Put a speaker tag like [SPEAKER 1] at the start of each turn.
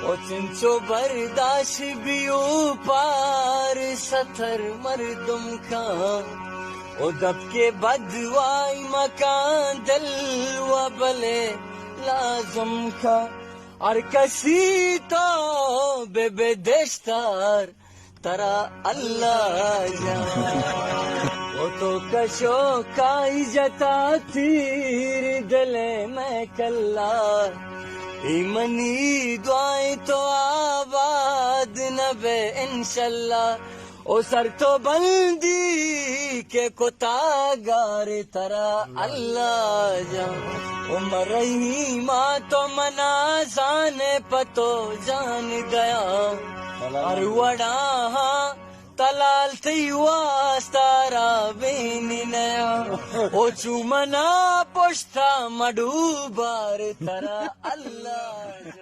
[SPEAKER 1] ओ चिंचो बर्दाश भी ऊपर सथर मर्दम का ओ दबके बदवाई मकान दिल व बले लाजम का और कसी तो बेबे देशतार तरा अल्लाह जान वो तो कशो काई जता तीर दिले में कल्ला ईमनी दुआएं तो आबाद नबे इंशाल्लाह ओ सर तो बंदी के कोतागार तरा अल्लाह जान उमर रही माँ तो मना जाने पतो जान गया और वड़ा तलाल थी वास्तारा बेनी नया ओ चुमना पोष्टा मडू बार तरा अल्लाह